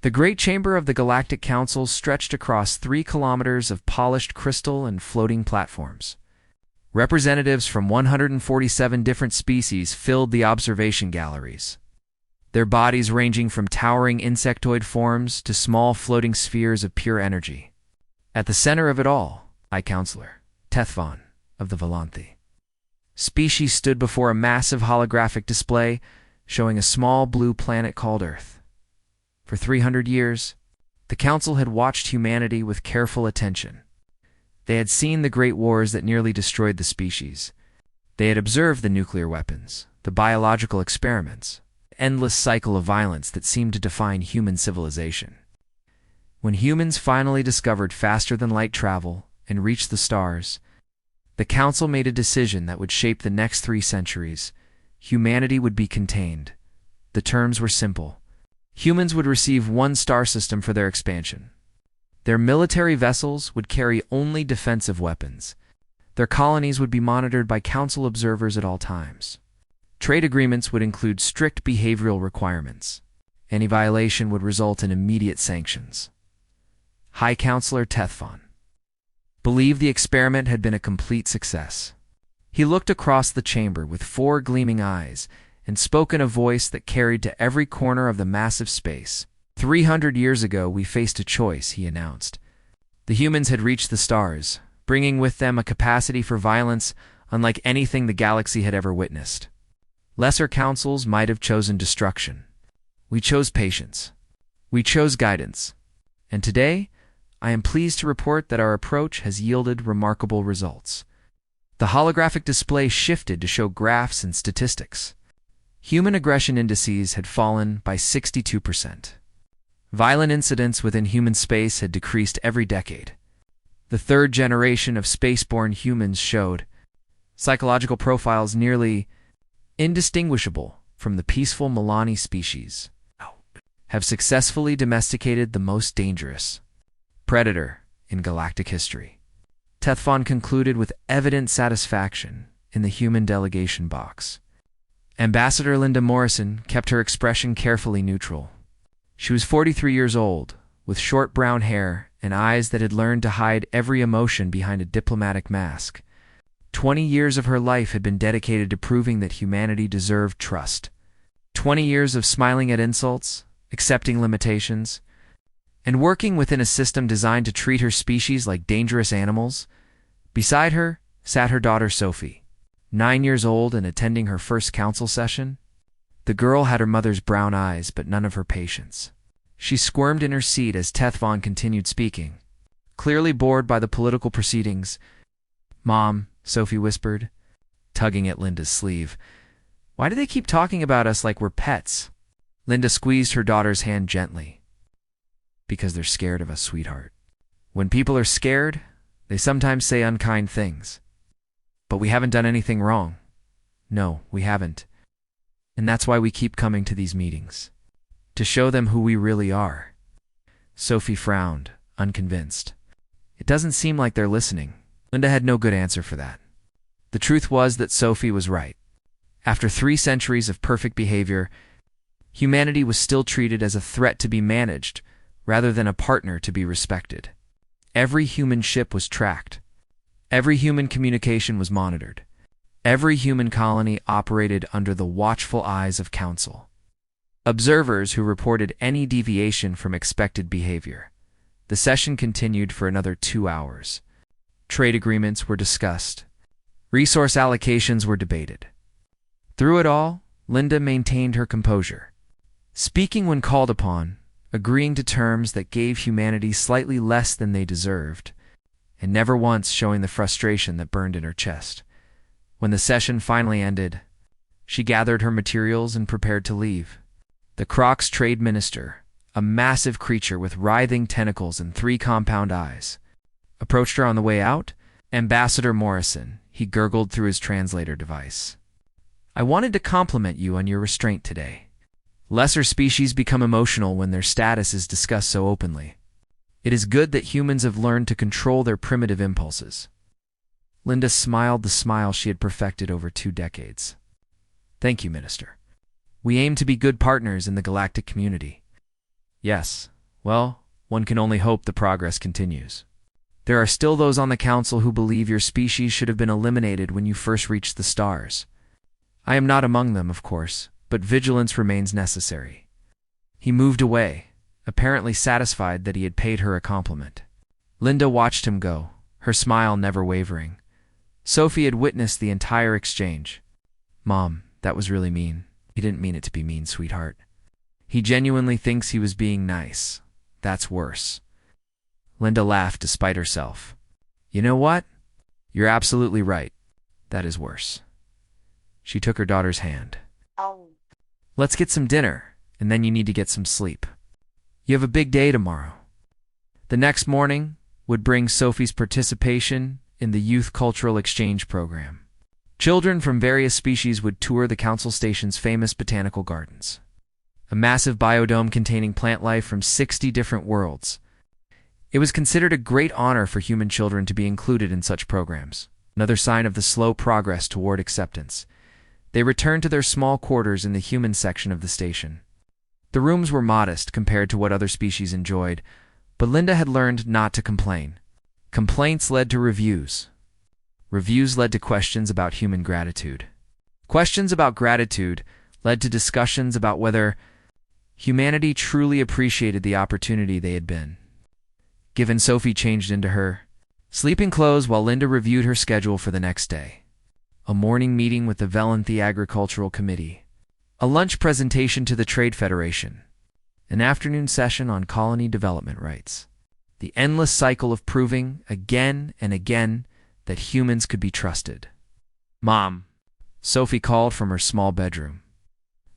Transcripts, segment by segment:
The great chamber of the Galactic Council stretched across 3 kilometers of polished crystal and floating platforms. Representatives from 147 different species filled the observation galleries, their bodies ranging from towering insectoid forms to small floating spheres of pure energy. At the center of it all, Counselor Tethvon of the Volanthi species stood before a massive holographic display showing a small blue planet called Earth. For 300 years, the Council had watched humanity with careful attention. They had seen the great wars that nearly destroyed the species. They had observed the nuclear weapons, the biological experiments, the endless cycle of violence that seemed to define human civilization. When humans finally discovered faster-than-light travel and reached the stars, the Council made a decision that would shape the next 3 centuries. Humanity would be contained. The terms were simple. Humans would receive 1 star system for their expansion. Their military vessels would carry only defensive weapons. Their colonies would be monitored by Council observers at all times. Trade agreements would include strict behavioral requirements. Any violation would result in immediate sanctions. High Counselor Tethvon believed the experiment had been a complete success. He looked across the chamber with 4 gleaming eyes and spoke in a voice that carried to every corner of the massive space. 300 years ago, we faced a choice, he announced. The humans had reached the stars, bringing with them a capacity for violence unlike anything the galaxy had ever witnessed. Lesser councils might have chosen destruction. We chose patience. We chose guidance. And today, I am pleased to report that our approach has yielded remarkable results. The holographic display shifted to show graphs and statistics. Human aggression indices had fallen by 62%. Violent incidents within human space had decreased every decade. The 3rd generation of spaceborne humans showed psychological profiles nearly indistinguishable from the peaceful Milani species, have successfully domesticated the most dangerous predator in galactic history. Tethvon concluded with evident satisfaction in the human delegation box. Ambassador Linda Morrison kept her expression carefully neutral. She was 43 years old, with short brown hair and eyes that had learned to hide every emotion behind a diplomatic mask. 20 years of her life had been dedicated to proving that humanity deserved trust. 20 years of smiling at insults, accepting limitations, and working within a system designed to treat her species like dangerous animals. Beside her sat her daughter Sophie, 9 years old and attending her first council session. The girl had her mother's brown eyes, but none of her patience. She squirmed in her seat as Tethvon continued speaking. Clearly bored by the political proceedings, "Mom," Sophie whispered, tugging at Linda's sleeve, "why do they keep talking about us like we're pets?" Linda squeezed her daughter's hand gently. "Because they're scared of us, sweetheart. When people are scared, they sometimes say unkind things. But we haven't done anything wrong. No, we haven't. And that's why we keep coming to these meetings. To show them who we really are." Sophie frowned, unconvinced. It doesn't seem like they're listening. Linda had no good answer for that. The truth was that Sophie was right. After 3 centuries of perfect behavior, humanity was still treated as a threat to be managed rather than a partner to be respected. Every human ship was tracked. Every human communication was monitored. Every human colony operated under the watchful eyes of Council observers who reported any deviation from expected behavior. The session continued for another 2 hours. Trade agreements were discussed. Resource allocations were debated. Through it all, Linda maintained her composure, speaking when called upon, agreeing to terms that gave humanity slightly less than they deserved, and never once showing the frustration that burned in her chest. When the session finally ended, she gathered her materials and prepared to leave. The Croc's trade minister, a massive creature with writhing tentacles and 3 compound eyes, approached her on the way out. "Ambassador Morrison," he gurgled through his translator device, "I wanted to compliment you on your restraint today. Lesser species become emotional when their status is discussed so openly. It is good that humans have learned to control their primitive impulses." Linda smiled the smile she had perfected over 2 decades. "Thank you, Minister. We aim to be good partners in the galactic community." "Yes, Well, one can only hope the progress continues. There are still those on the council who believe your species should have been eliminated when you first reached the stars. I am not among them, of course, but vigilance remains necessary. He moved away, apparently satisfied that he had paid her a compliment. Linda watched him go, her smile never wavering. Sophie had witnessed the entire exchange. Mom, that was really mean. He didn't mean it to be mean, sweetheart. He genuinely thinks he was being nice. That's worse. Linda laughed despite herself. You know what? You're absolutely right. That is worse. She took her daughter's hand. Let's get some dinner, and then you need to get some sleep. You have a big day tomorrow. The next morning would bring Sophie's participation in the Youth Cultural Exchange Program. Children from various species would tour the Council Station's famous botanical gardens, a massive biodome containing plant life from 60 different worlds. It was considered a great honor for human children to be included in such programs, another sign of the slow progress toward acceptance. They returned to their small quarters in the human section of the station. The rooms were modest compared to what other species enjoyed, but Linda had learned not to complain. Complaints led to reviews. Reviews led to questions about human gratitude. Questions about gratitude led to discussions about whether humanity truly appreciated the opportunity they had been given. Sophie changed into her sleeping clothes while Linda reviewed her schedule for the next day. A morning meeting with the Valenthi Agricultural Committee, a lunch presentation to the Trade Federation, an afternoon session on colony development rights. The endless cycle of proving, again and again, that humans could be trusted. Mom, Sophie called from her small bedroom.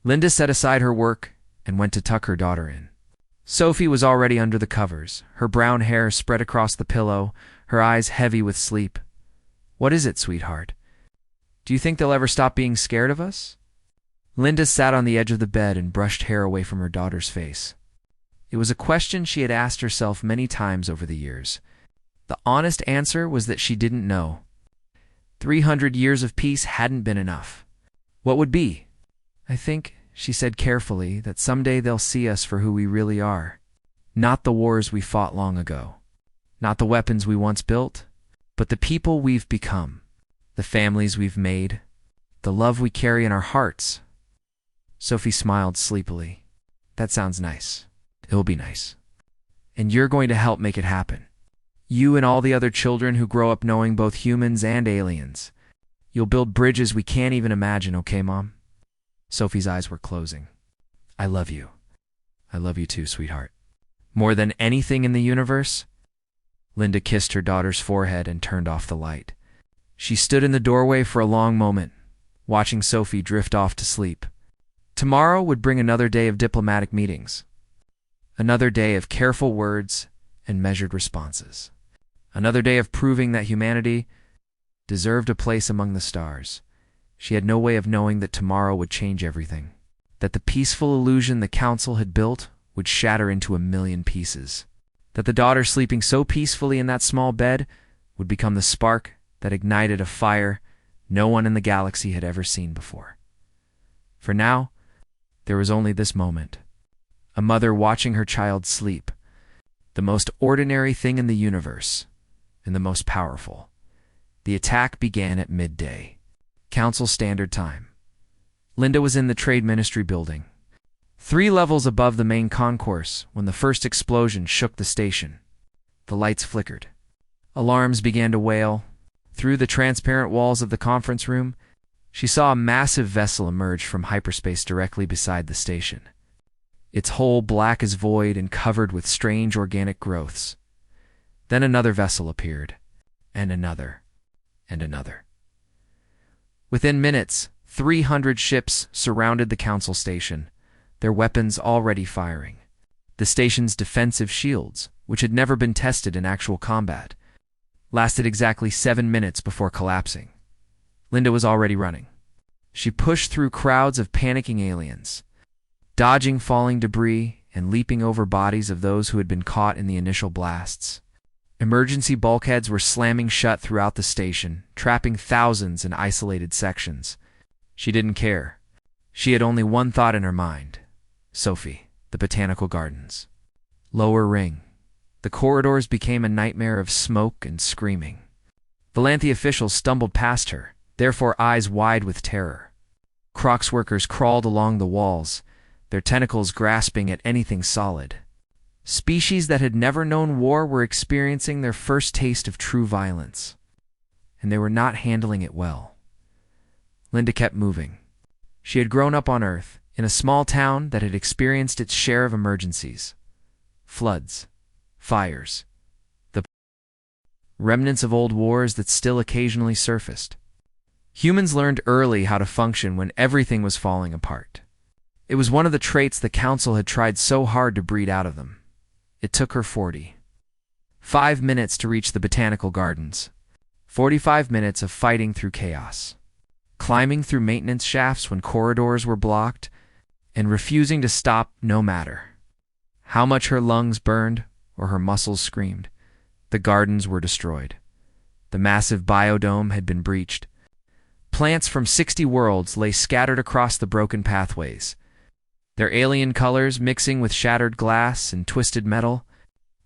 Linda set aside her work and went to tuck her daughter in. Sophie was already under the covers, her brown hair spread across the pillow, her eyes heavy with sleep. What is it, sweetheart? Do you think they'll ever stop being scared of us? Linda sat on the edge of the bed and brushed hair away from her daughter's face. It was a question she had asked herself many times over the years. The honest answer was that she didn't know. 300 years of peace hadn't been enough. What would be? I think, she said carefully, that someday they'll see us for who we really are. Not the wars we fought long ago. Not the weapons we once built, but the people we've become. The families we've made. The love we carry in our hearts. Sophie smiled sleepily. That sounds nice. It'll be nice. And you're going to help make it happen. You and all the other children who grow up knowing both humans and aliens. You'll build bridges we can't even imagine, okay, Mom? Sophie's eyes were closing. I love you. I love you too, sweetheart. More than anything in the universe? Linda kissed her daughter's forehead and turned off the light. She stood in the doorway for a long moment, watching Sophie drift off to sleep. Tomorrow would bring another day of diplomatic meetings. Another day of careful words and measured responses. Another day of proving that humanity deserved a place among the stars. She had no way of knowing that tomorrow would change everything. That the peaceful illusion the council had built would shatter into a million pieces. That the daughter sleeping so peacefully in that small bed would become the spark that ignited a fire no one in the galaxy had ever seen before. For now, there was only this moment. A mother watching her child sleep. The most ordinary thing in the universe, and the most powerful. The attack began at midday. Council Standard Time. Linda was in the Trade Ministry building, 3 levels above the main concourse when the first explosion shook the station. The lights flickered. Alarms began to wail. Through the transparent walls of the conference room, she saw a massive vessel emerge from hyperspace directly beside the station. Its hull black as void and covered with strange organic growths. Then another vessel appeared, and another, and another. Within minutes, 300 ships surrounded the council station, their weapons already firing. The station's defensive shields, which had never been tested in actual combat, lasted exactly 7 minutes before collapsing. Linda was already running. She pushed through crowds of panicking aliens, dodging falling debris and leaping over bodies of those who had been caught in the initial blasts. Emergency bulkheads were slamming shut throughout the station, trapping thousands in isolated sections. She didn't care. She had only one thought in her mind. Sophie, the botanical gardens. Lower ring. The corridors became a nightmare of smoke and screaming. Valanthe officials stumbled past her, therefore eyes wide with terror. Crocs workers crawled along the walls, their tentacles grasping at anything solid. Species that had never known war were experiencing their first taste of true violence, and they were not handling it well. Linda kept moving. She had grown up on Earth, in a small town that had experienced its share of emergencies. Floods, fires, the remnants of old wars that still occasionally surfaced. Humans learned early how to function when everything was falling apart. It was one of the traits the Council had tried so hard to breed out of them. It took her 45 minutes to reach the botanical gardens. 45 minutes of fighting through chaos. Climbing through maintenance shafts when corridors were blocked, and refusing to stop no matter how much her lungs burned or her muscles screamed. The gardens were destroyed. The massive biodome had been breached. Plants from 60 worlds lay scattered across the broken pathways, their alien colors mixing with shattered glass and twisted metal.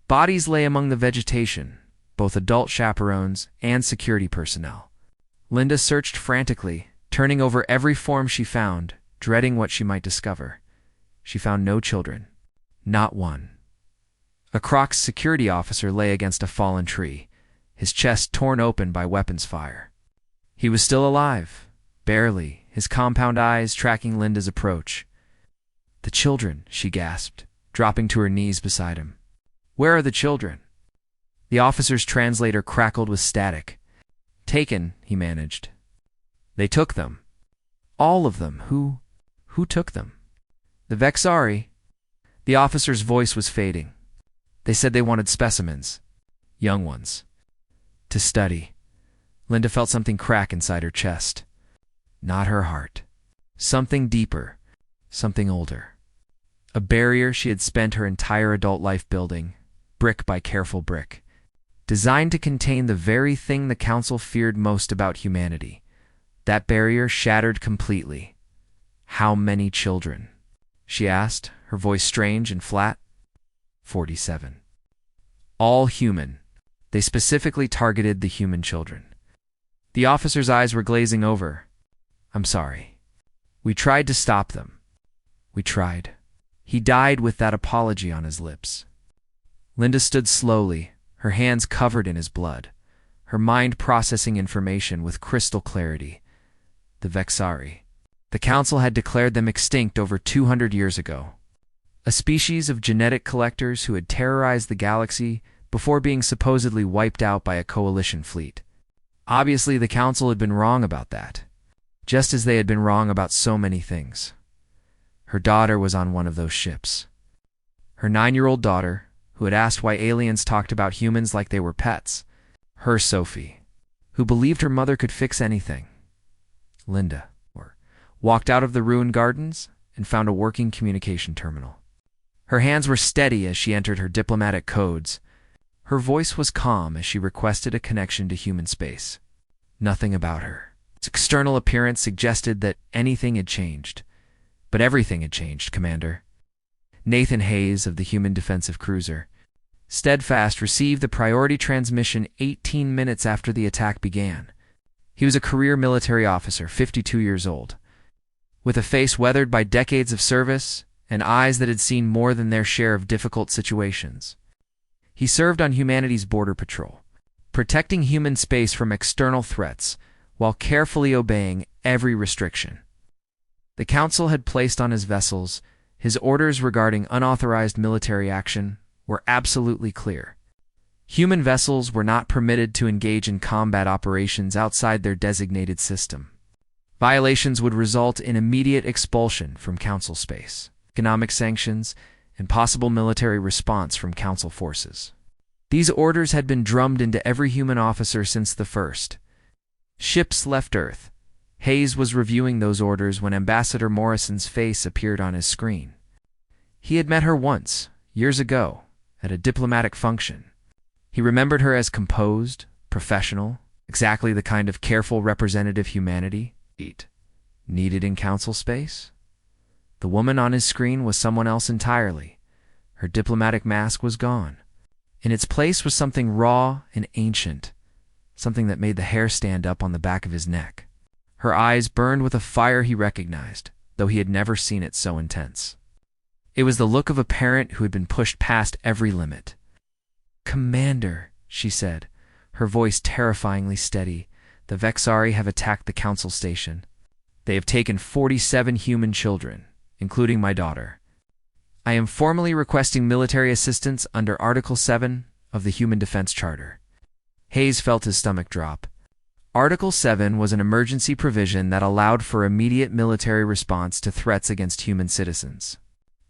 Bodies lay among the vegetation, both adult chaperones and security personnel. Linda searched frantically, turning over every form she found, dreading what she might discover. She found no children. Not one. A Croc's security officer lay against a fallen tree, his chest torn open by weapons fire. He was still alive, barely, his compound eyes tracking Linda's approach. "The children," she gasped, dropping to her knees beside him. "Where are the children?" The officer's translator crackled with static. "Taken," he managed. "They took them. All of them. Who took them?" "The Vexari." The officer's voice was fading. "They said they wanted specimens. Young ones. To study." Linda felt something crack inside her chest. Not her heart. Something deeper. Something older. A barrier she had spent her entire adult life building, brick by careful brick, designed to contain the very thing the Council feared most about humanity. That barrier shattered completely. "How many children?" she asked, her voice strange and flat. 47. All human. They specifically targeted the human children. The officer's eyes were glazing over. "I'm sorry. We tried to stop them. We tried." He died with that apology on his lips. Linda stood slowly, her hands covered in his blood, her mind processing information with crystal clarity. The Vexari. The Council had declared them extinct over 200 years ago. A species of genetic collectors who had terrorized the galaxy before being supposedly wiped out by a coalition fleet. Obviously, the Council had been wrong about that, just as they had been wrong about so many things. Her daughter was on one of those ships. Her 9-year-old daughter, who had asked why aliens talked about humans like they were pets. Her Sophie, who believed her mother could fix anything. Linda walked out of the ruined gardens and found a working communication terminal. Her hands were steady as she entered her diplomatic codes. Her voice was calm as she requested a connection to human space. Nothing about her. Its external appearance suggested that anything had changed. But everything had changed, Commander. Nathan Hayes of the Human Defensive Cruiser, Steadfast, received the priority transmission 18 minutes after the attack began. He was a career military officer, 52 years old, with a face weathered by decades of service and eyes that had seen more than their share of difficult situations. He served on humanity's border patrol, protecting human space from external threats while carefully obeying every restriction. The Council had placed on his vessels his orders regarding unauthorized military action were absolutely clear. Human vessels were not permitted to engage in combat operations outside their designated system. Violations would result in immediate expulsion from Council space, economic sanctions, and possible military response from Council forces. These orders had been drummed into every human officer since the first ships left Earth. Hayes was reviewing those orders when Ambassador Morrison's face appeared on his screen. He had met her once, years ago, at a diplomatic function. He remembered her as composed, professional, exactly the kind of careful representative humanity needed in Council space. The woman on his screen was someone else entirely, Her diplomatic mask was gone. In its place was something raw and ancient, something that made the hair stand up on the back of his neck. Her eyes burned with a fire he recognized, though he had never seen it so intense. It was the look of a parent who had been pushed past every limit. "Commander," she said, her voice terrifyingly steady, "the Vexari have attacked the council station. They have taken 47 human children, including my daughter. I am formally requesting military assistance under Article 7 of the Human Defense Charter." Hayes felt his stomach drop. Article 7 was an emergency provision that allowed for immediate military response to threats against human citizens.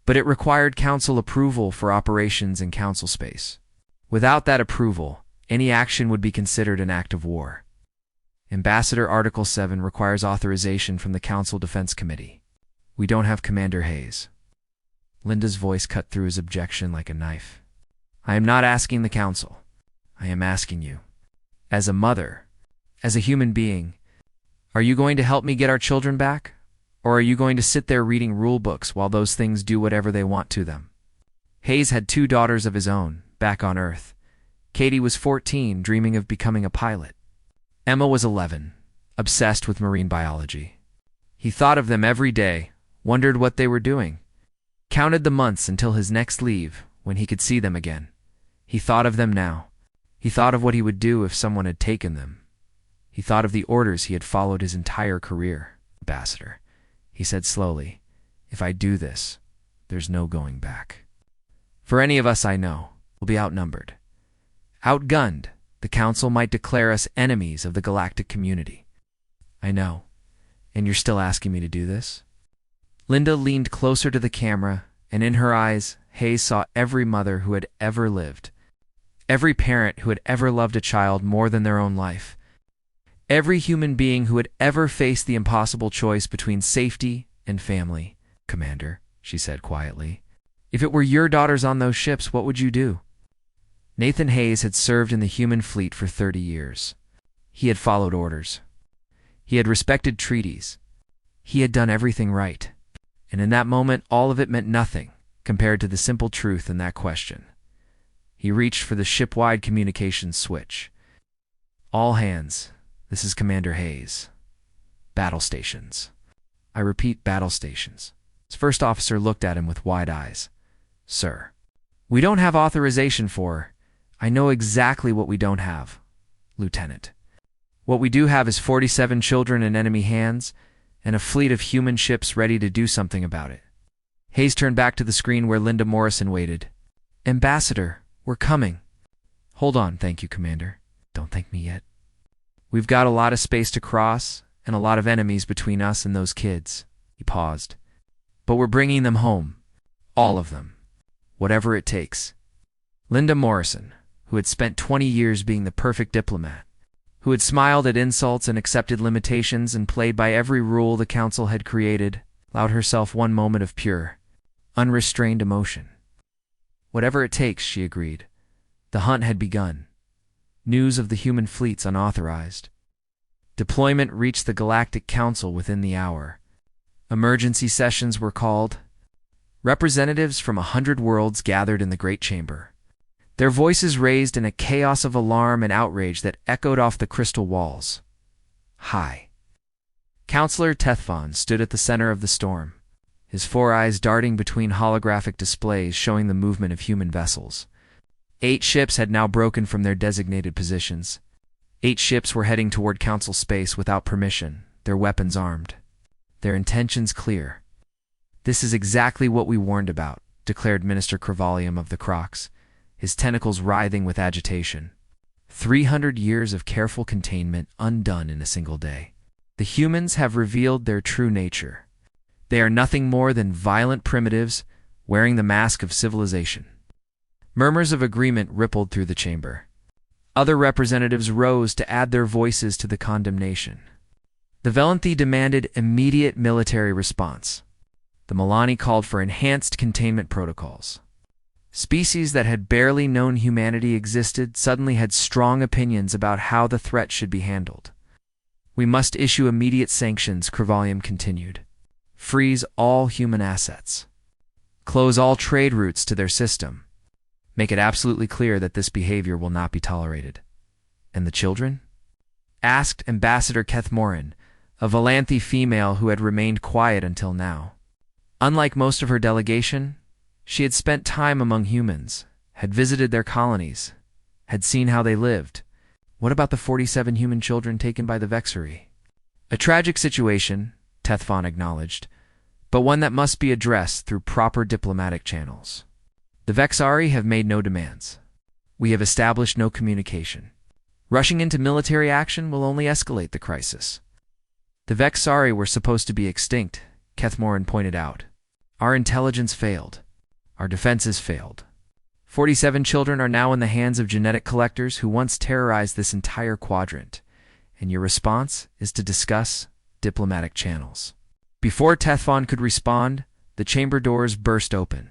But it required council approval for operations in council space. Without that approval, any action would be considered an act of war. Ambassador Article 7 requires authorization from the Council Defense Committee. We don't have Commander Hayes. Linda's voice cut through his objection like a knife. I am not asking the council. I am asking you. As a mother, as a human being, are you going to help me get our children back? Or are you going to sit there reading rule books while those things do whatever they want to them? Hayes had 2 daughters of his own, back on Earth. Katie was 14, dreaming of becoming a pilot. Emma was 11, obsessed with marine biology. He thought of them every day, wondered what they were doing, counted the months until his next leave, when he could see them again. He thought of them now. He thought of what he would do if someone had taken them. He thought of the orders he had followed his entire career. "Ambassador," he said slowly, "if I do this, there's no going back. For any of us I know, we'll be outnumbered. Outgunned, the council might declare us enemies of the galactic community. I know. And you're still asking me to do this?" Linda leaned closer to the camera, and in her eyes, Hayes saw every mother who had ever lived, every parent who had ever loved a child more than their own life, every human being who had ever faced the impossible choice between safety and family. "Commander," she said quietly, "if it were your daughters on those ships, what would you do?" Nathan Hayes had served in the human fleet for 30 years. He had followed orders. He had respected treaties. He had done everything right. And in that moment, all of it meant nothing compared to the simple truth in that question. He reached for the ship-wide communications switch. "All hands, this is Commander Hayes. Battle stations." "I repeat, battle stations." His first officer looked at him with wide eyes. "Sir, we don't have authorization for... I know exactly what we don't have, Lieutenant. What we do have is 47 children in enemy hands, and a fleet of human ships ready to do something about it." Hayes turned back to the screen where Linda Morrison waited. "Ambassador, we're coming." "Hold on, thank you, Commander. Don't thank me yet. We've got a lot of space to cross, and a lot of enemies between us and those kids." He paused. "But we're bringing them home. All of them. Whatever it takes." Linda Morrison, who had spent 20 years being the perfect diplomat, who had smiled at insults and accepted limitations and played by every rule the council had created, allowed herself one moment of pure, unrestrained emotion. "Whatever it takes," she agreed. The hunt had begun. News of the human fleets unauthorized. Deployment reached the Galactic Council within the hour. Emergency sessions were called. Representatives from 100 worlds gathered in the Great Chamber, their voices raised in a chaos of alarm and outrage that echoed off the crystal walls. Hi. Counselor Tethfon stood at the center of the storm, his 4 eyes darting between holographic displays showing the movement of human vessels. 8 ships had now broken from their designated positions. 8 ships were heading toward Council space without permission, their weapons armed. Their intentions clear. "This is exactly what we warned about," declared Minister Crevalium of the Crocs, his tentacles writhing with agitation. 300 years of careful containment undone in a single day. The humans have revealed their true nature. They are nothing more than violent primitives wearing the mask of civilization. Murmurs of agreement rippled through the chamber. Other representatives rose to add their voices to the condemnation. The Velanthi demanded immediate military response. The Milani called for enhanced containment protocols. Species that had barely known humanity existed suddenly had strong opinions about how the threat should be handled. "We must issue immediate sanctions," Crevalium continued. "Freeze all human assets. Close all trade routes to their system. Make it absolutely clear that this behavior will not be tolerated. And the children? Asked Ambassador Kethmorin, a Valanthi female who had remained quiet until now. Unlike most of her delegation, she had spent time among humans, had visited their colonies, had seen how they lived. What about the 47 human children taken by the Vexari? A tragic situation, Tethfon acknowledged, but one that must be addressed through proper diplomatic channels. The Vexari have made no demands. We have established no communication. Rushing into military action will only escalate the crisis. The Vexari were supposed to be extinct, Kethmorin pointed out. Our intelligence failed. Our defenses failed. 47 children are now in the hands of genetic collectors who once terrorized this entire quadrant, and your response is to discuss diplomatic channels. Before Tethfon could respond, the chamber doors burst open.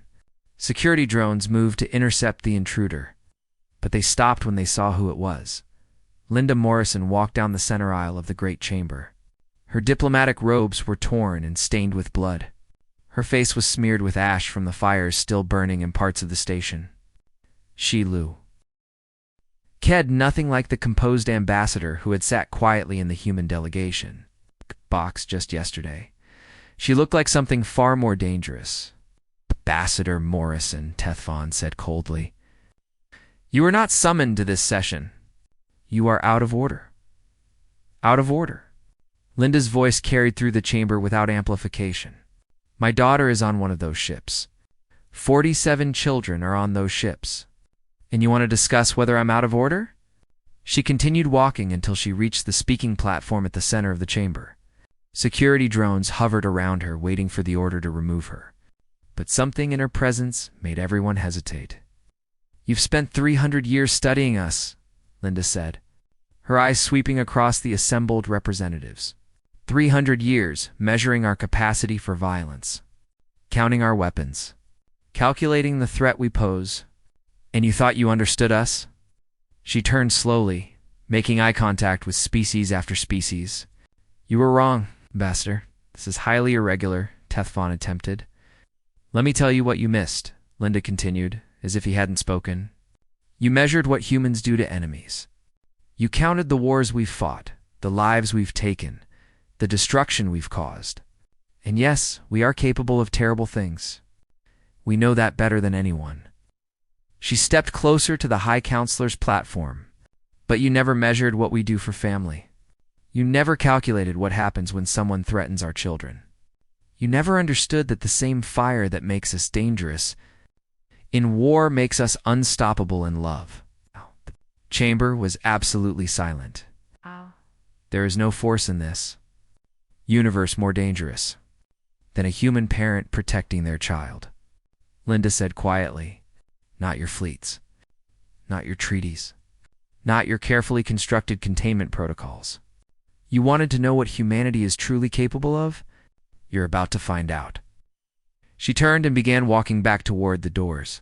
Security drones moved to intercept the intruder, but they stopped when they saw who it was. Linda Morrison walked down the center aisle of the great chamber. Her diplomatic robes were torn and stained with blood. Her face was smeared with ash from the fires still burning in parts of the station. Shilu. Ked, nothing like the composed ambassador who had sat quietly in the human delegation box just yesterday. She looked like something far more dangerous. Ambassador Morrison, Tethfon said coldly. You are not summoned to this session. You are out of order. Out of order. Linda's voice carried through the chamber without amplification. My daughter is on one of those ships. 47 children are on those ships. And you want to discuss whether I'm out of order? She continued walking until she reached the speaking platform at the center of the chamber. Security drones hovered around her, waiting for the order to remove her. But something in her presence made everyone hesitate. You've spent 300 years studying us, Linda said, her eyes sweeping across the assembled representatives. 300 years measuring our capacity for violence, counting our weapons, calculating the threat we pose. And you thought you understood us? She turned slowly, making eye contact with species after species. You were wrong, Ambassador. This is highly irregular, Tethfon attempted. Let me tell you what you missed, Linda continued, as if he hadn't spoken. You measured what humans do to enemies. You counted the wars we've fought, the lives we've taken, the destruction we've caused. And yes, we are capable of terrible things. We know that better than anyone. She stepped closer to the High Counselor's platform. But you never measured what we do for family. You never calculated what happens when someone threatens our children. You never understood that the same fire that makes us dangerous in war makes us unstoppable in love. The chamber was absolutely silent. There is no force in this universe more dangerous than a human parent protecting their child. Linda said quietly, not your fleets, not your treaties, not your carefully constructed containment protocols. You wanted to know what humanity is truly capable of? You're about to find out. She turned and began walking back toward the doors.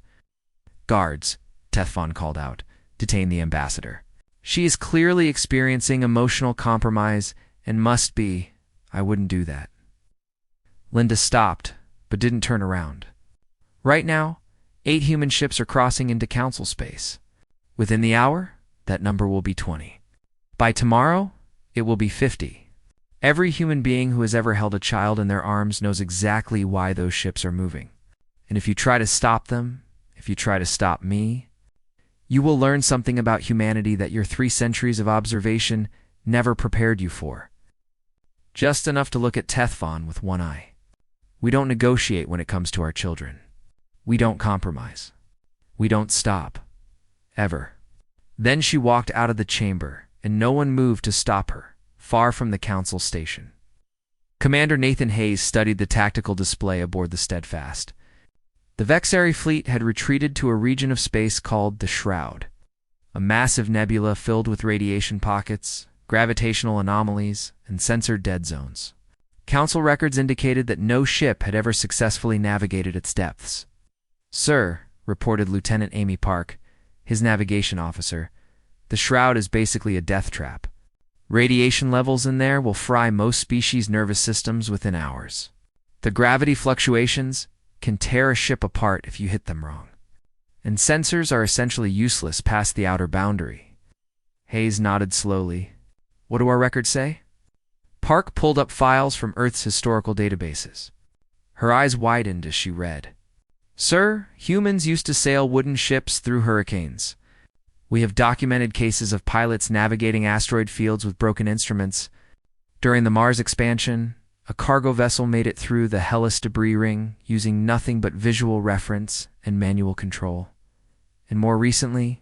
Guards, Tethfon called out, detain the ambassador. She is clearly experiencing emotional compromise and must be. I wouldn't do that. Linda stopped, but didn't turn around. Right now, 8 human ships are crossing into council space. Within the hour, that number will be 20. By tomorrow, it will be 50. Every human being who has ever held a child in their arms knows exactly why those ships are moving. And if you try to stop them, if you try to stop me, you will learn something about humanity that your 3 centuries of observation never prepared you for. Just enough to look at Tethfon with one eye. We don't negotiate when it comes to our children. We don't compromise. We don't stop. Ever. Then she walked out of the chamber, and no one moved to stop her, far from the council station. Commander Nathan Hayes studied the tactical display aboard the Steadfast. The Vexari fleet had retreated to a region of space called the Shroud, a massive nebula filled with radiation pockets, gravitational anomalies, and censored dead zones. Council records indicated that no ship had ever successfully navigated its depths. Sir, reported Lieutenant Amy Park, his navigation officer, the Shroud is basically a death trap. Radiation levels in there will fry most species' nervous systems within hours. The gravity fluctuations can tear a ship apart if you hit them wrong. And sensors are essentially useless past the outer boundary. Hayes nodded slowly. What do our records say? Park pulled up files from Earth's historical databases. Her eyes widened as she read. Sir, humans used to sail wooden ships through hurricanes. We have documented cases of pilots navigating asteroid fields with broken instruments. During the Mars expansion, a cargo vessel made it through the Hellas debris ring using nothing but visual reference and manual control. And more recently,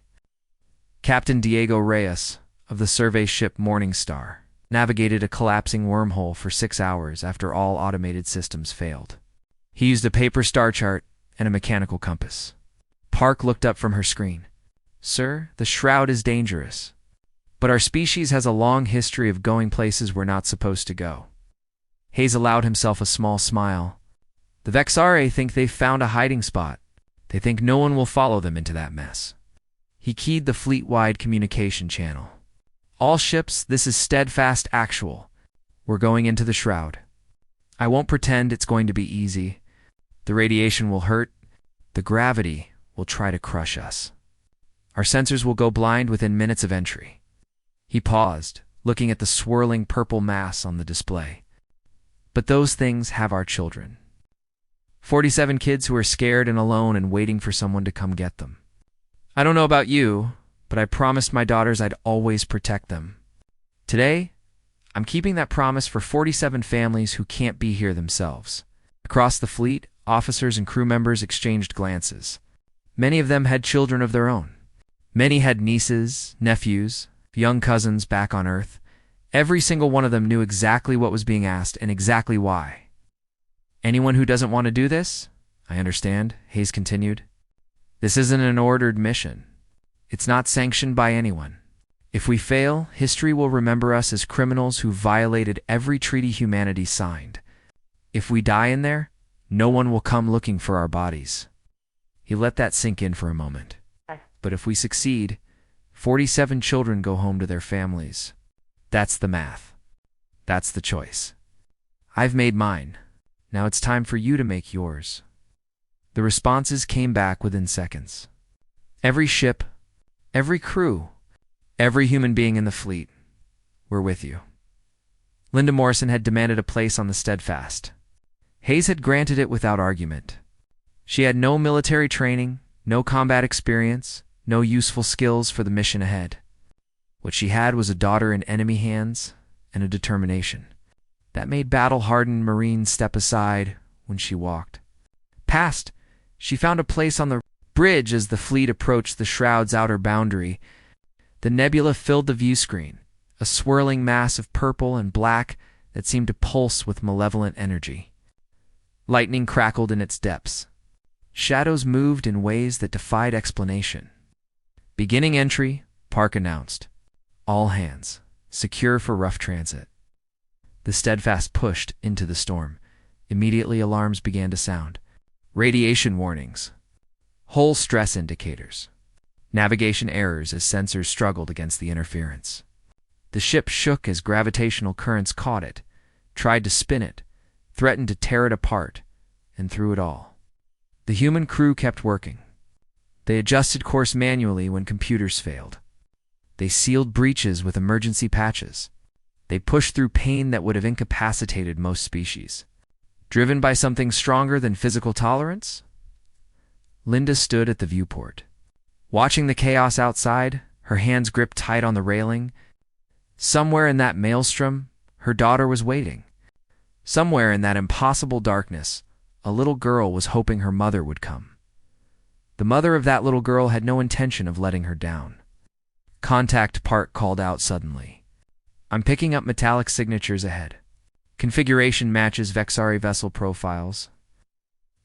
Captain Diego Reyes of the survey ship Morning Star navigated a collapsing wormhole for 6 hours after all automated systems failed. He used a paper star chart and a mechanical compass. Park looked up from her screen. Sir, the shroud is dangerous, but our species has a long history of going places we're not supposed to go. Hayes allowed himself a small smile. The Vexare think they've found a hiding spot. They think no one will follow them into that mess. He keyed the fleet-wide communication channel. All ships, this is steadfast actual. We're going into the shroud. I won't pretend it's going to be easy. The radiation will hurt. The gravity will try to crush us. Our sensors will go blind within minutes of entry. He paused, looking at the swirling purple mass on the display. But those things have our children. 47 kids who are scared and alone and waiting for someone to come get them. I don't know about you, but I promised my daughters I'd always protect them. Today, I'm keeping that promise for 47 families who can't be here themselves. Across the fleet, officers and crew members exchanged glances. Many of them had children of their own. Many had nieces, nephews, young cousins back on Earth. Every single one of them knew exactly what was being asked and exactly why. Anyone who doesn't want to do this? I understand, Hayes continued. This isn't an ordered mission. It's not sanctioned by anyone. If we fail, history will remember us as criminals who violated every treaty humanity signed. If we die in there, no one will come looking for our bodies. He let that sink in for a moment. But if we succeed, 47 children go home to their families. That's the math. That's the choice. I've made mine. Now it's time for you to make yours. The responses came back within seconds. Every ship, every crew, every human being in the fleet, we're with you. Linda Morrison had demanded a place on the Steadfast. Hayes had granted it without argument. She had no military training, no combat experience, no useful skills for the mission ahead. What she had was a daughter in enemy hands and a determination that made battle-hardened Marines step aside when she walked. Past, she found a place on the bridge as the fleet approached the shroud's outer boundary. The nebula filled the view screen, a swirling mass of purple and black that seemed to pulse with malevolent energy. Lightning crackled in its depths. Shadows moved in ways that defied explanation. Beginning entry, Park announced. All hands, secure for rough transit. The Steadfast pushed into the storm. Immediately alarms began to sound. Radiation warnings. Hull stress indicators. Navigation errors as sensors struggled against the interference. The ship shook as gravitational currents caught it, tried to spin it, threatened to tear it apart, and through it all. The human crew kept working. They adjusted course manually when computers failed. They sealed breaches with emergency patches. They pushed through pain that would have incapacitated most species. Driven by something stronger than physical tolerance? Linda stood at the viewport. Watching the chaos outside, her hands gripped tight on the railing. Somewhere in that maelstrom, her daughter was waiting. Somewhere in that impossible darkness, a little girl was hoping her mother would come. The mother of that little girl had no intention of letting her down. Contact, Park called out suddenly. I'm picking up metallic signatures ahead. Configuration matches Vexari vessel profiles.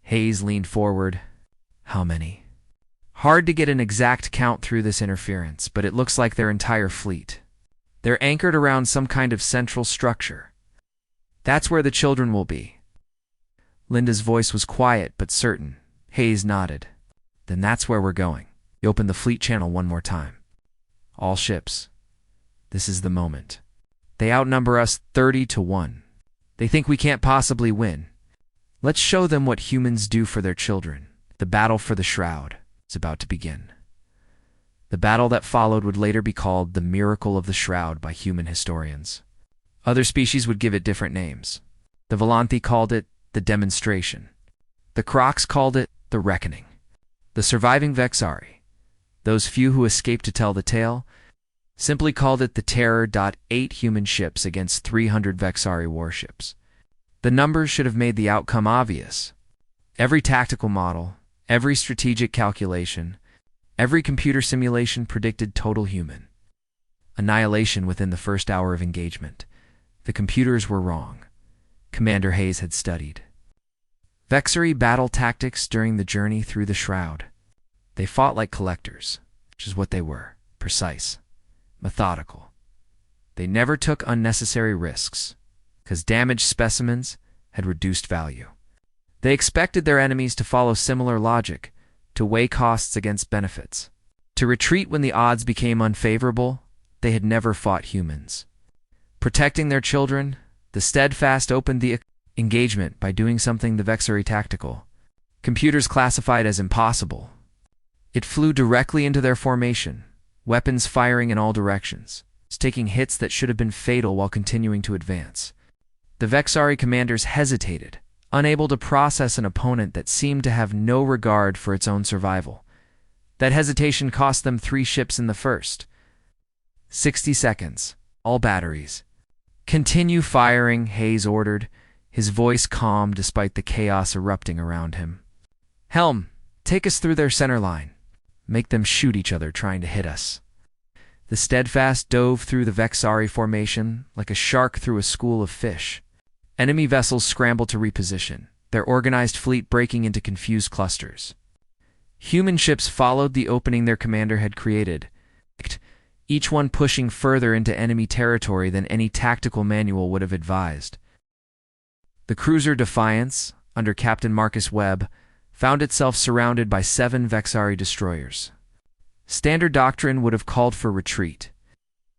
Hayes leaned forward. How many? Hard to get an exact count through this interference, but it looks like their entire fleet. They're anchored around some kind of central structure. That's where the children will be. Linda's voice was quiet but certain. Hayes nodded. Then that's where we're going. He opened the fleet channel one more time. All ships. This is the moment. They outnumber us 30-1. They think we can't possibly win. Let's show them what humans do for their children. The battle for the Shroud is about to begin. The battle that followed would later be called the Miracle of the Shroud by human historians. Other species would give it different names. The Volanthi called it the Demonstration. The Crocs called it the Reckoning. The surviving Vexari, those few who escaped to tell the tale, simply called it the Terror. 8 human ships against 300 Vexari warships. The numbers should have made the outcome obvious. Every tactical model, every strategic calculation, every computer simulation predicted total human annihilation within the first hour of engagement. The computers were wrong. Commander Hayes had studied Vexari battle tactics during the journey through the Shroud. They fought like collectors, which is what they were: precise, methodical. They never took unnecessary risks, because damaged specimens had reduced value. They expected their enemies to follow similar logic, to weigh costs against benefits, to retreat when the odds became unfavorable. They had never fought humans. Protecting their children, the Steadfast opened the engagement by doing something the Vexari tactical computers classified as impossible. It flew directly into their formation, weapons firing in all directions, taking hits that should have been fatal while continuing to advance. The Vexari commanders hesitated, unable to process an opponent that seemed to have no regard for its own survival. That hesitation cost them 3 ships in the first 60 seconds. All batteries. "Continue firing," Hayes ordered, his voice calm despite the chaos erupting around him. "Helm, take us through their center line. Make them shoot each other trying to hit us." The Steadfast dove through the Vexari formation like a shark through a school of fish. Enemy vessels scrambled to reposition, their organized fleet breaking into confused clusters. Human ships followed the opening their commander had created, each one pushing further into enemy territory than any tactical manual would have advised. The cruiser Defiance, under Captain Marcus Webb, found itself surrounded by 7 Vexari destroyers. Standard doctrine would have called for retreat,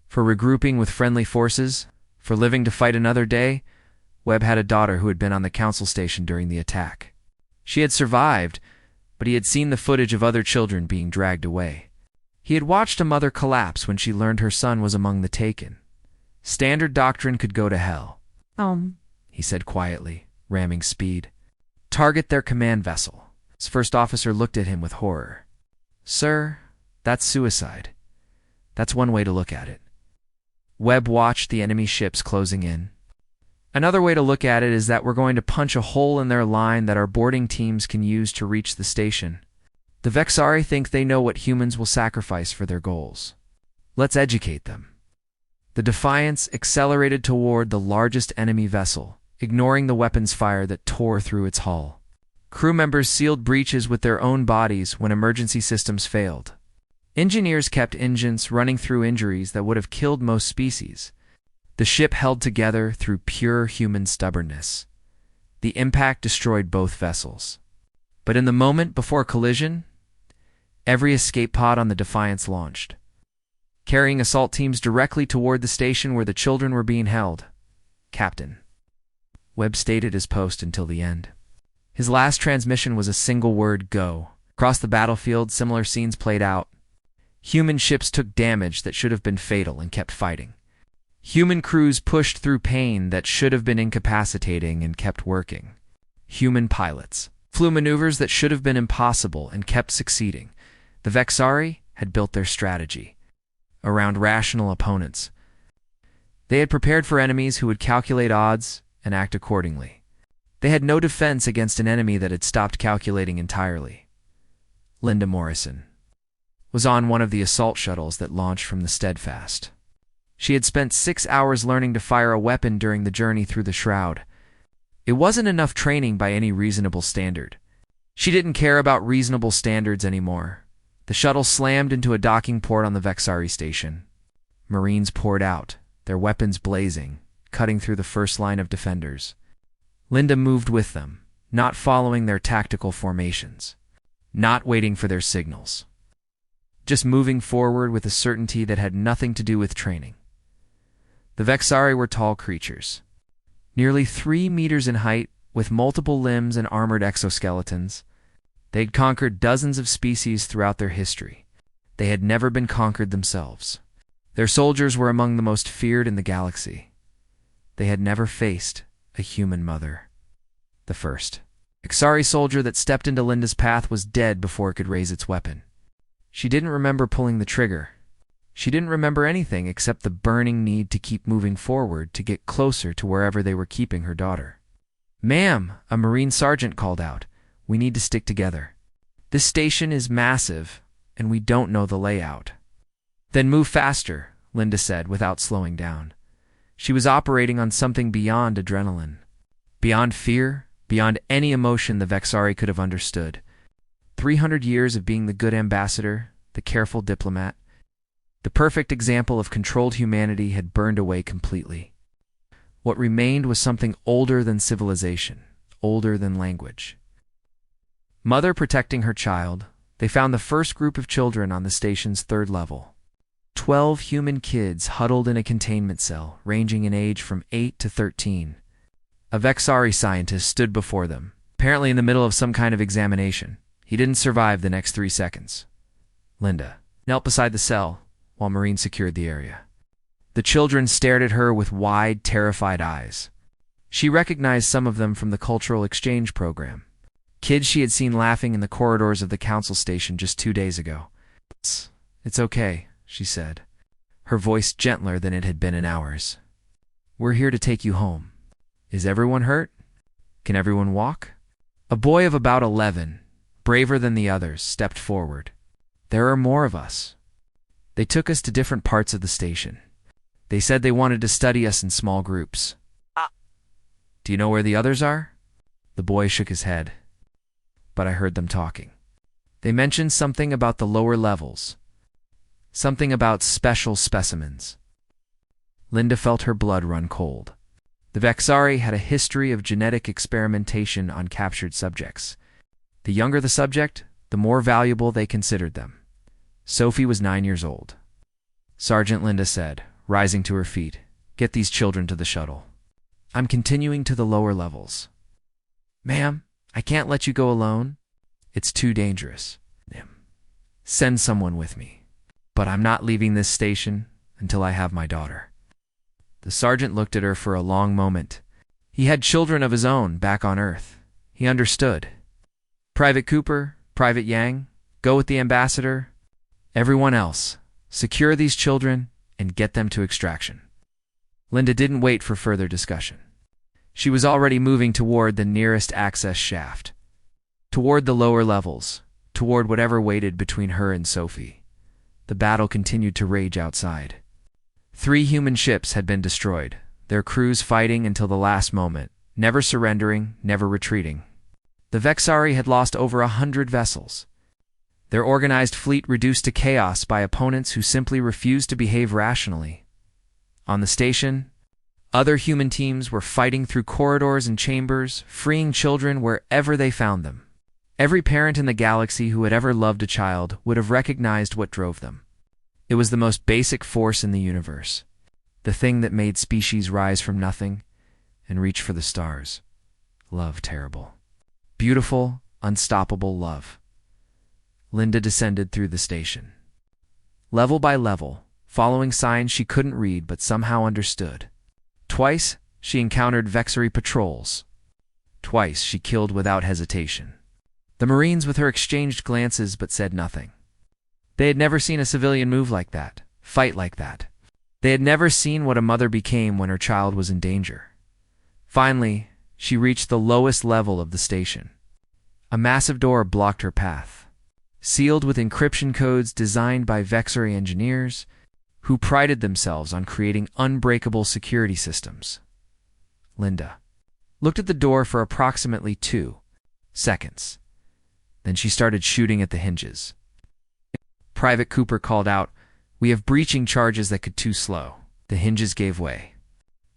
for regrouping with friendly forces, for living to fight another day. Webb had a daughter who had been on the council station during the attack. She had survived, but he had seen the footage of other children being dragged away. He had watched a mother collapse when she learned her son was among the taken. Standard doctrine could go to hell. He said quietly, ramming speed. "Target their command vessel." His first officer looked at him with horror. "Sir, that's suicide." "That's one way to look at it." Webb watched the enemy ships closing in. "Another way to look at it is that we're going to punch a hole in their line that our boarding teams can use to reach the station. The Vexari think they know what humans will sacrifice for their goals. Let's educate them." The Defiance accelerated toward the largest enemy vessel, ignoring the weapons fire that tore through its hull. Crew members sealed breaches with their own bodies when emergency systems failed. Engineers kept engines running through injuries that would have killed most species. The ship held together through pure human stubbornness. The impact destroyed both vessels. But in the moment before collision, every escape pod on the Defiance launched, carrying assault teams directly toward the station where the children were being held. "Captain." Webb stayed at his post until the end. His last transmission was a single word: go. Across the battlefield, similar scenes played out. Human ships took damage that should have been fatal and kept fighting. Human crews pushed through pain that should have been incapacitating and kept working. Human pilots flew maneuvers that should have been impossible and kept succeeding. The Vexari had built their strategy around rational opponents. They had prepared for enemies who would calculate odds and act accordingly. They had no defense against an enemy that had stopped calculating entirely. Linda Morrison was on one of the assault shuttles that launched from the Steadfast. She had spent 6 hours learning to fire a weapon during the journey through the Shroud. It wasn't enough training by any reasonable standard. She didn't care about reasonable standards anymore. The shuttle slammed into a docking port on the Vexari station. Marines poured out, their weapons blazing, cutting through the first line of defenders. Linda moved with them, not following their tactical formations, not waiting for their signals, just moving forward with a certainty that had nothing to do with training. The Vexari were tall creatures, nearly 3 meters in height, with multiple limbs and armored exoskeletons. They'd conquered dozens of species throughout their history. They had never been conquered themselves. Their soldiers were among the most feared in the galaxy. They had never faced a human mother. The first HFY soldier that stepped into Linda's path was dead before it could raise its weapon. She didn't remember pulling the trigger. She didn't remember anything except the burning need to keep moving forward to get closer to wherever they were keeping her daughter. "Ma'am," a Marine sergeant called out, "we need to stick together. This station is massive, and we don't know the layout." "Then move faster," Linda said without slowing down. She was operating on something beyond adrenaline, beyond fear, beyond any emotion the HFY could have understood. 300 years of being the good ambassador, the careful diplomat, the perfect example of controlled humanity had burned away completely. What remained was something older than civilization, older than language. Mother protecting her child, they found the first group of children on the station's 3rd level. 12 human kids huddled in a containment cell, ranging in age from 8 to 13. A HFY scientist stood before them, apparently in the middle of some kind of examination. He didn't survive the next 3 seconds. Linda knelt beside the cell while Marines secured the area. The children stared at her with wide, terrified eyes. She recognized some of them from the cultural exchange program. Kids she had seen laughing in the corridors of the council station just 2 days ago. It's okay," she said, her voice gentler than it had been in hours. "We're here to take you home. Is everyone hurt? Can everyone walk?" A boy of about 11, braver than the others, stepped forward. "There are more of us. They took us to different parts of the station. They said they wanted to study us in small groups." "Do you know where the others are?" The boy shook his head. "But I heard them talking. They mentioned something about the lower levels. Something about special specimens." Linda felt her blood run cold. The HFY had a history of genetic experimentation on captured subjects. The younger the subject, the more valuable they considered them. Sophie was 9 years old. Sergeant Linda said, rising to her feet, "Get these children to the shuttle. I'm continuing to the lower levels." "Ma'am, I can't let you go alone. It's too dangerous." "Send someone with me. But I'm not leaving this station until I have my daughter." The sergeant looked at her for a long moment. He had children of his own back on Earth. He understood. "Private Cooper, Private Yang, go with the ambassador. Everyone else, secure these children and get them to extraction." Linda didn't wait for further discussion. She was already moving toward the nearest access shaft, toward the lower levels, toward whatever waited between her and Sophie. The battle continued to rage outside. 3 human ships had been destroyed, their crews fighting until the last moment, never surrendering, never retreating. The HFY had lost over 100 vessels. Their organized fleet reduced to chaos by opponents who simply refused to behave rationally. On the station, other human teams were fighting through corridors and chambers, freeing children wherever they found them. Every parent in the galaxy who had ever loved a child would have recognized what drove them. It was the most basic force in the universe, the thing that made species rise from nothing and reach for the stars. Love, terrible. Beautiful, unstoppable love. Linda descended through the station. Level by level, following signs she couldn't read but somehow understood. Twice, she encountered HFY patrols. Twice, she killed without hesitation. The Marines with her exchanged glances but said nothing. They had never seen a civilian move like that, fight like that. They had never seen what a mother became when her child was in danger. Finally, she reached the lowest level of the station. A massive door blocked her path, sealed with encryption codes designed by HFY engineers who prided themselves on creating unbreakable security systems. Linda looked at the door for approximately 2 seconds. Then she started shooting at the hinges. Private Cooper called out, "We have breaching charges that could too slow." The hinges gave way.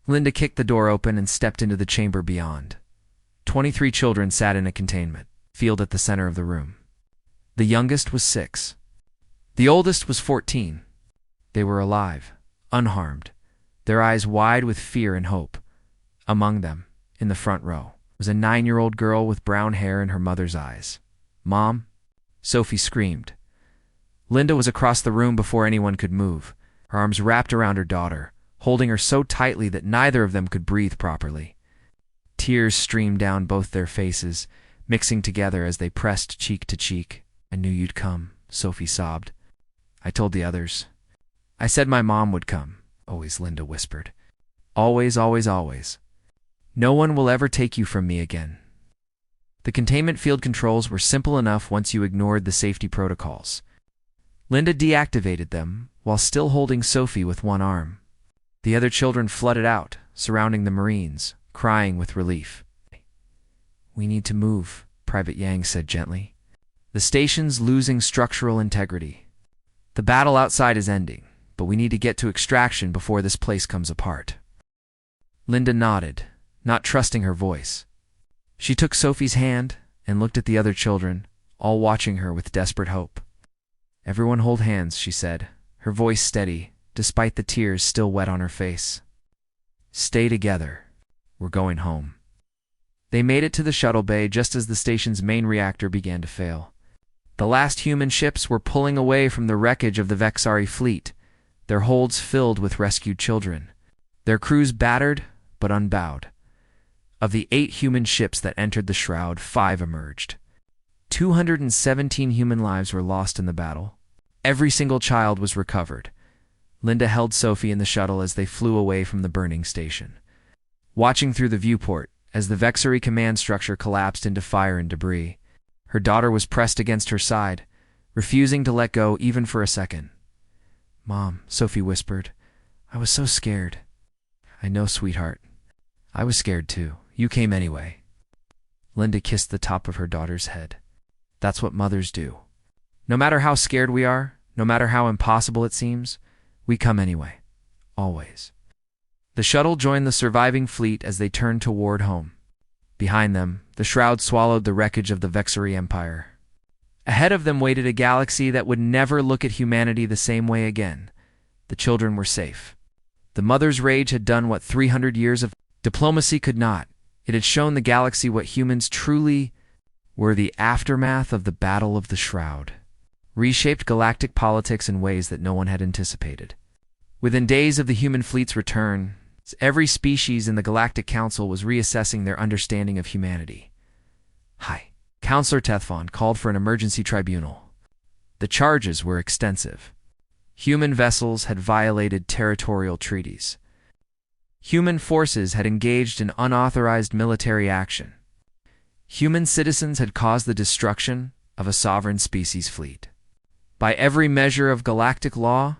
Linda kicked the door open and stepped into the chamber beyond. 23 children sat in a containment field at the center of the room. The youngest was 6. The oldest was 14. They were alive, unharmed, their eyes wide with fear and hope. Among them, in the front row, was a 9-year-old girl with brown hair in her mother's eyes. "Mom!" Sophie screamed. Linda was across the room before anyone could move, her arms wrapped around her daughter, holding her so tightly that neither of them could breathe properly. Tears streamed down both their faces, mixing together as they pressed cheek to cheek. "I knew you'd come," Sophie sobbed. "I told the others. I said my mom would come," always, Linda whispered. "Always, always, always. No one will ever take you from me again." The containment field controls were simple enough once you ignored the safety protocols. Linda deactivated them while still holding Sophie with one arm. The other children flooded out, surrounding the Marines, crying with relief. "We need to move," Private Yang said gently. "The station's losing structural integrity. The battle outside is ending, but we need to get to extraction before this place comes apart." Linda nodded, not trusting her voice. She took Sophie's hand and looked at the other children, all watching her with desperate hope. "Everyone hold hands," she said, her voice steady, despite the tears still wet on her face. "Stay together. We're going home." They made it to the shuttle bay just as the station's main reactor began to fail. The last human ships were pulling away from the wreckage of the Vexari fleet, their holds filled with rescued children, their crews battered but unbowed. Of the 8 human ships that entered the shroud, 5 emerged. 217 human lives were lost in the battle. Every single child was recovered. Linda held Sophie in the shuttle as they flew away from the burning station. Watching through the viewport, as the Vexari command structure collapsed into fire and debris, her daughter was pressed against her side, refusing to let go even for a second. "Mom," Sophie whispered, "I was so scared." "I know, sweetheart. I was scared too. You came anyway." Linda kissed the top of her daughter's head. "That's what mothers do. No matter how scared we are, no matter how impossible it seems, we come anyway. Always." The shuttle joined the surviving fleet as they turned toward home. Behind them, the shroud swallowed the wreckage of the Vexari Empire. Ahead of them waited a galaxy that would never look at humanity the same way again. The children were safe. The mother's rage had done what 300 years of diplomacy could not. It had shown the galaxy what humans truly were. The aftermath of the Battle of the Shroud reshaped galactic politics in ways that no one had anticipated. Within days of the human fleet's return, every species in the Galactic Council was reassessing their understanding of humanity. "Hi." Counselor Tethfon called for an emergency tribunal. The charges were extensive. Human vessels had violated territorial treaties. Human forces had engaged in unauthorized military action. Human citizens had caused the destruction of a sovereign species fleet. By every measure of galactic law,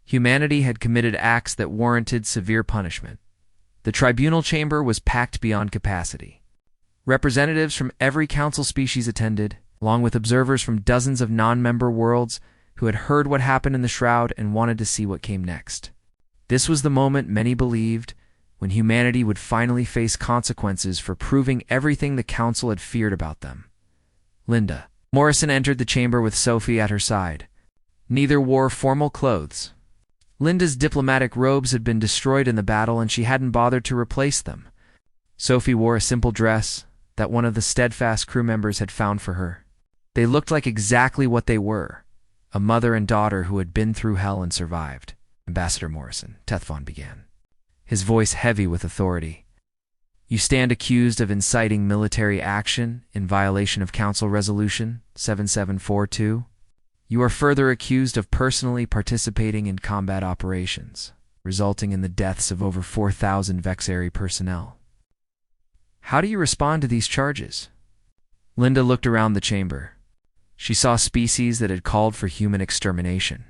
humanity had committed acts that warranted severe punishment. The tribunal chamber was packed beyond capacity. Representatives from every council species attended, along with observers from dozens of non-member worlds who had heard what happened in the Shroud and wanted to see what came next. This was the moment many believed when humanity would finally face consequences for proving everything the council had feared about them. Linda Morrison entered the chamber with Sophie at her side. Neither wore formal clothes. Linda's diplomatic robes had been destroyed in the battle and she hadn't bothered to replace them. Sophie wore a simple dress that one of the steadfast crew members had found for her. They looked like exactly what they were, a mother and daughter who had been through hell and survived. "Ambassador Morrison," Tethfon began, his voice heavy with authority. "You stand accused of inciting military action in violation of Council Resolution 7742. You are further accused of personally participating in combat operations, resulting in the deaths of over 4,000 Vexari personnel. How do you respond to these charges?" Linda looked around the chamber. She saw species that had called for human extermination.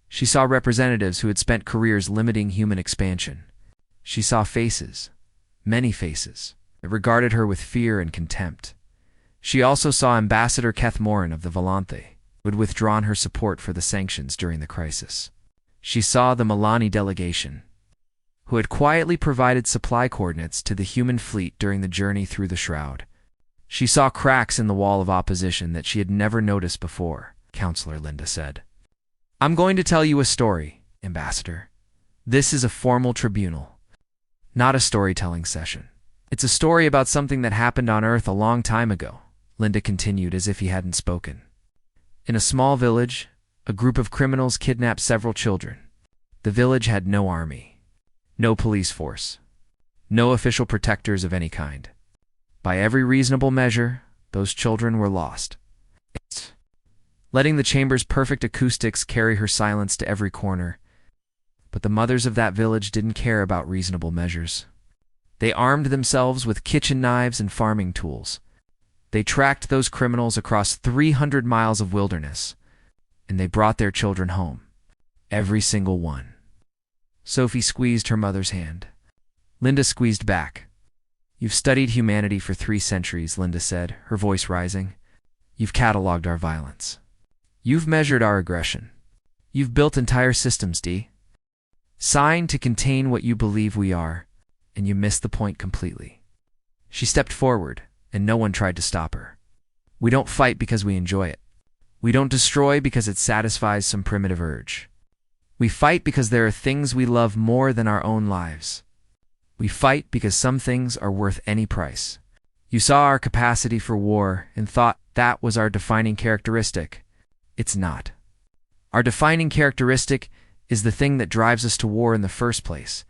She saw representatives who had spent careers limiting human expansion. She saw faces, many faces, that regarded her with fear and contempt. She also saw Ambassador Keth Morin of the Volanthe, who had withdrawn her support for the sanctions during the crisis. She saw the Milani delegation, who had quietly provided supply coordinates to the human fleet during the journey through the Shroud. She saw cracks in the wall of opposition that she had never noticed before. Counselor Linda said, "I'm going to tell you a story, Ambassador. This is a formal tribunal, not a storytelling session. It's a story about something that happened on Earth a long time ago, Linda continued as if he hadn't spoken. In a small village, a group of criminals kidnapped several children. The village had no army, no police force, no official protectors of any kind. By every reasonable measure, those children were lost. Letting the chamber's perfect acoustics carry her silence to every corner. But the mothers of that village didn't care about reasonable measures. They armed themselves with kitchen knives and farming tools. They tracked those criminals across 300 miles of wilderness, and they brought their children home. Every single one. Sophie squeezed her mother's hand. Linda squeezed back. You've studied humanity for 3 centuries, Linda said, her voice rising. You've cataloged our violence. You've measured our aggression. You've built entire systems, signed to contain what you believe we are, and you missed the point completely. She stepped forward, and no one tried to stop her. We don't fight because we enjoy it. We don't destroy because it satisfies some primitive urge. We fight because there are things we love more than our own lives. We fight because some things are worth any price. You saw our capacity for war and thought that was our defining characteristic. It's not. Our defining characteristic is the thing that drives us to war in the first place.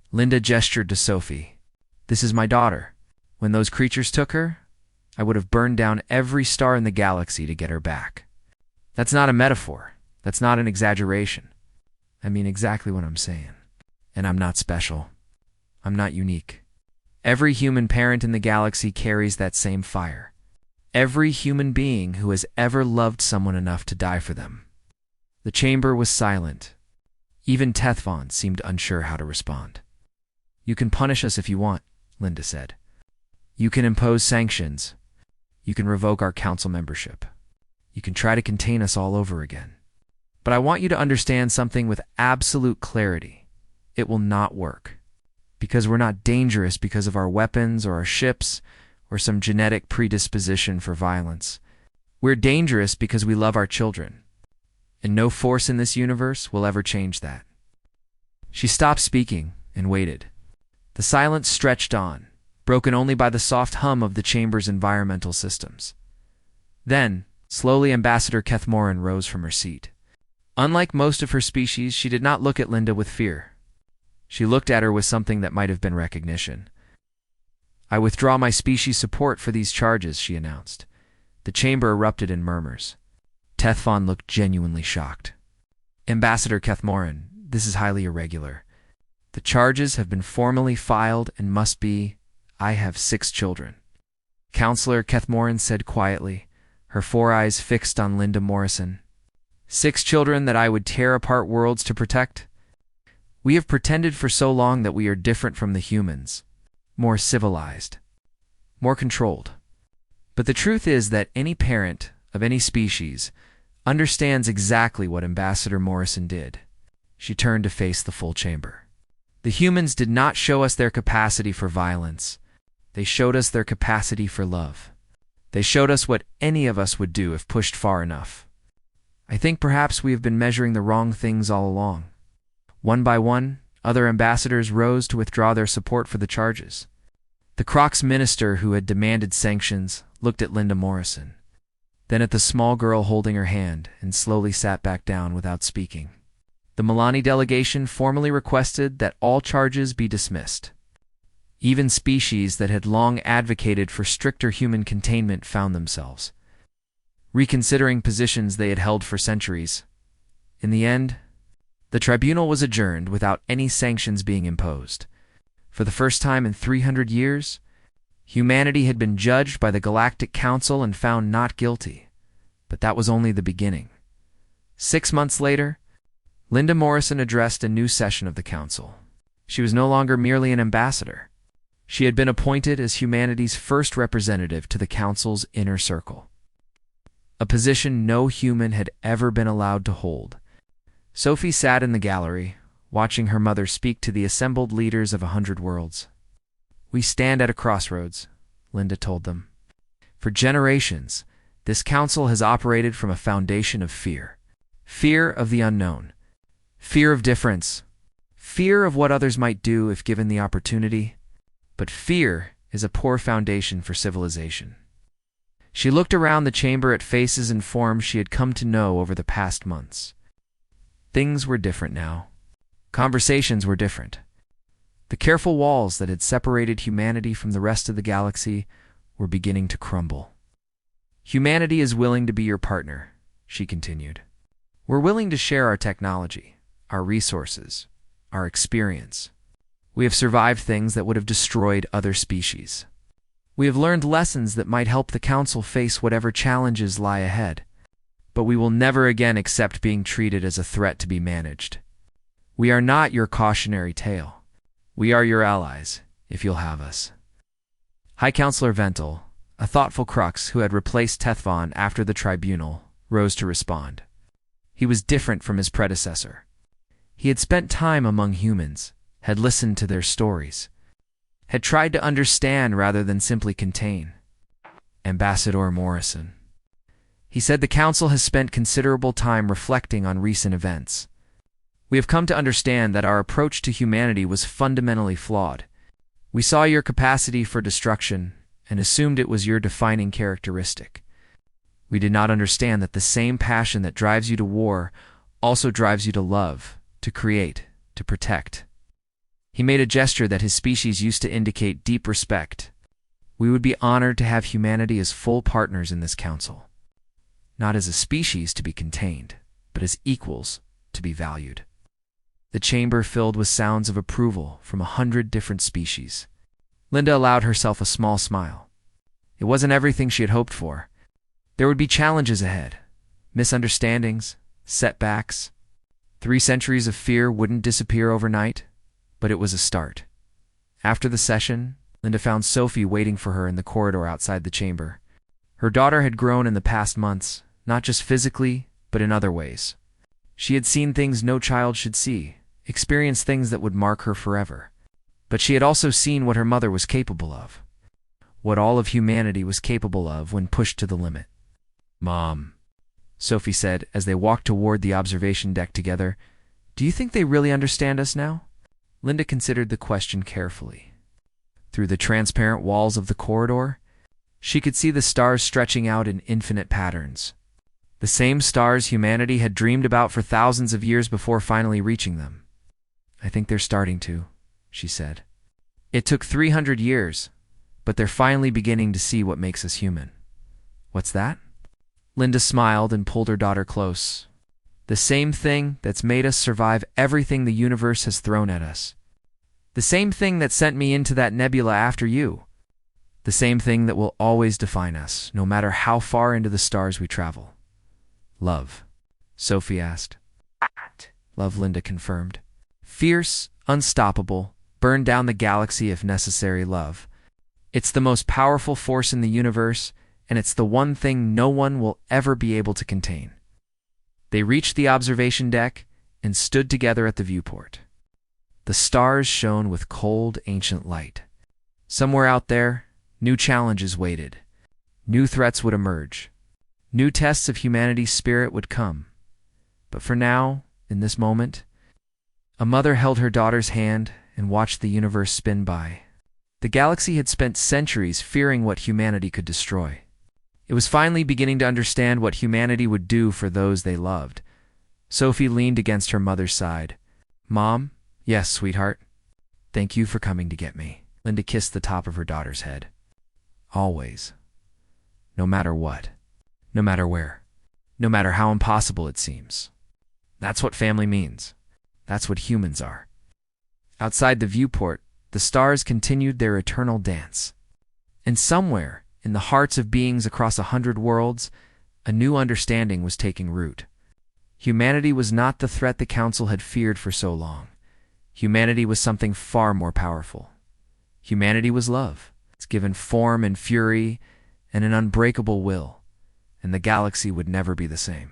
Linda gestured to Sophie. This is my daughter. When those creatures took her, I would have burned down every star in the galaxy to get her back. That's not a metaphor. That's not an exaggeration. I mean exactly what I'm saying. And I'm not special. I'm not unique. Every human parent in the galaxy carries that same fire. Every human being who has ever loved someone enough to die for them. The chamber was silent. Even Tethvon seemed unsure how to respond. You can punish us if you want, Linda said. You can impose sanctions. You can revoke our council membership. You can try to contain us all over again. But I want you to understand something with absolute clarity. It will not work. Because we're not dangerous because of our weapons or our ships or some genetic predisposition for violence. We're dangerous because we love our children. And no force in this universe will ever change that. She stopped speaking and waited. The silence stretched on, broken only by the soft hum of the chamber's environmental systems. Then, slowly Ambassador Kethmorin rose from her seat. Unlike most of her species, she did not look at Linda with fear. She looked at her with something that might have been recognition. I withdraw my species' support for these charges, she announced. The chamber erupted in murmurs. Tethvon looked genuinely shocked. Ambassador Kethmorin, this is highly irregular. The charges have been formally filed and must be, I have 6 children. Counselor Kethmorin said quietly, her 4 eyes fixed on Linda Morrison. 6 children that I would tear apart worlds to protect? We have pretended for so long that we are different from the humans, more civilized, more controlled. But the truth is that any parent of any species understands exactly what Ambassador Morrison did. She turned to face the full chamber. The humans did not show us their capacity for violence. They showed us their capacity for love. They showed us what any of us would do if pushed far enough. I think perhaps we have been measuring the wrong things all along. One by one, other ambassadors rose to withdraw their support for the charges. The Croc's minister, who had demanded sanctions, looked at Linda Morrison, then at the small girl holding her hand, and slowly sat back down without speaking. The Milani delegation formally requested that all charges be dismissed. Even species that had long advocated for stricter human containment found themselves reconsidering positions they had held for centuries. In the end, the tribunal was adjourned without any sanctions being imposed. For the first time in 300 years, humanity had been judged by the Galactic Council and found not guilty. But that was only the beginning. 6 months later, Linda Morrison addressed a new session of the Council. She was no longer merely an ambassador. She had been appointed as humanity's first representative to the Council's inner circle, a position no human had ever been allowed to hold. Sophie sat in the gallery, watching her mother speak to the assembled leaders of 100 worlds. We stand at a crossroads, Linda told them. For generations, this council has operated from a foundation of fear. Fear of the unknown. Fear of difference. Fear of what others might do if given the opportunity. But fear is a poor foundation for civilization. She looked around the chamber at faces and forms she had come to know over the past months. Things were different now. Conversations were different. The careful walls that had separated humanity from the rest of the galaxy were beginning to crumble. Humanity is willing to be your partner, she continued. We're willing to share our technology, our resources, our experience. We have survived things that would have destroyed other species. We have learned lessons that might help the Council face whatever challenges lie ahead. But we will never again accept being treated as a threat to be managed. We are not your cautionary tale. We are your allies, if you'll have us. High Counselor Ventil, a thoughtful crux who had replaced Tethvon after the tribunal, rose to respond. He was different from his predecessor. He had spent time among humans, had listened to their stories, had tried to understand rather than simply contain. Ambassador Morrison. He said the Council has spent considerable time reflecting on recent events. We have come to understand that our approach to humanity was fundamentally flawed. We saw your capacity for destruction and assumed it was your defining characteristic. We did not understand that the same passion that drives you to war also drives you to love, to create, to protect. He made a gesture that his species used to indicate deep respect. We would be honored to have humanity as full partners in this council. Not as a species to be contained, but as equals to be valued. The chamber filled with sounds of approval from 100 different species. Linda allowed herself a small smile. It wasn't everything she had hoped for. There would be challenges ahead, misunderstandings, setbacks. 3 centuries of fear wouldn't disappear overnight, but it was a start. After the session, Linda found Sophie waiting for her in the corridor outside the chamber. Her daughter had grown in the past months, not just physically, but in other ways. She had seen things no child should see, experienced things that would mark her forever. But she had also seen what her mother was capable of, what all of humanity was capable of when pushed to the limit. "Mom," Sophie said as they walked toward the observation deck together, "do you think they really understand us now?" Linda considered the question carefully. Through the transparent walls of the corridor, she could see the stars stretching out in infinite patterns. The same stars humanity had dreamed about for thousands of years before finally reaching them. "I think they're starting to," she said. "It took 300 years, but they're finally beginning to see what makes us human." "What's that?" Linda smiled and pulled her daughter close. "The same thing that's made us survive everything the universe has thrown at us. The same thing that sent me into that nebula after you. The same thing that will always define us, no matter how far into the stars we travel." "Love?" Sophie asked. "Love," Linda confirmed. "Fierce, unstoppable, burn down the galaxy if necessary love. It's the most powerful force in the universe, and it's the one thing no one will ever be able to contain." They reached the observation deck and stood together at the viewport. The stars shone with cold, ancient light. Somewhere out there, new challenges waited. New threats would emerge. New tests of humanity's spirit would come. But for now, in this moment, a mother held her daughter's hand and watched the universe spin by. The galaxy had spent centuries fearing what humanity could destroy. It was finally beginning to understand what humanity would do for those they loved. Sophie leaned against her mother's side. "Mom?" "Yes, sweetheart." "Thank you for coming to get me." Linda kissed the top of her daughter's head. "Always. No matter what. No matter where. No matter how impossible it seems. That's what family means. That's what humans are." Outside the viewport, the stars continued their eternal dance. And somewhere, in the hearts of beings across 100 worlds, a new understanding was taking root. Humanity was not the threat the Council had feared for so long. Humanity was something far more powerful. Humanity was love. It's given form and fury and an unbreakable will, and the galaxy would never be the same.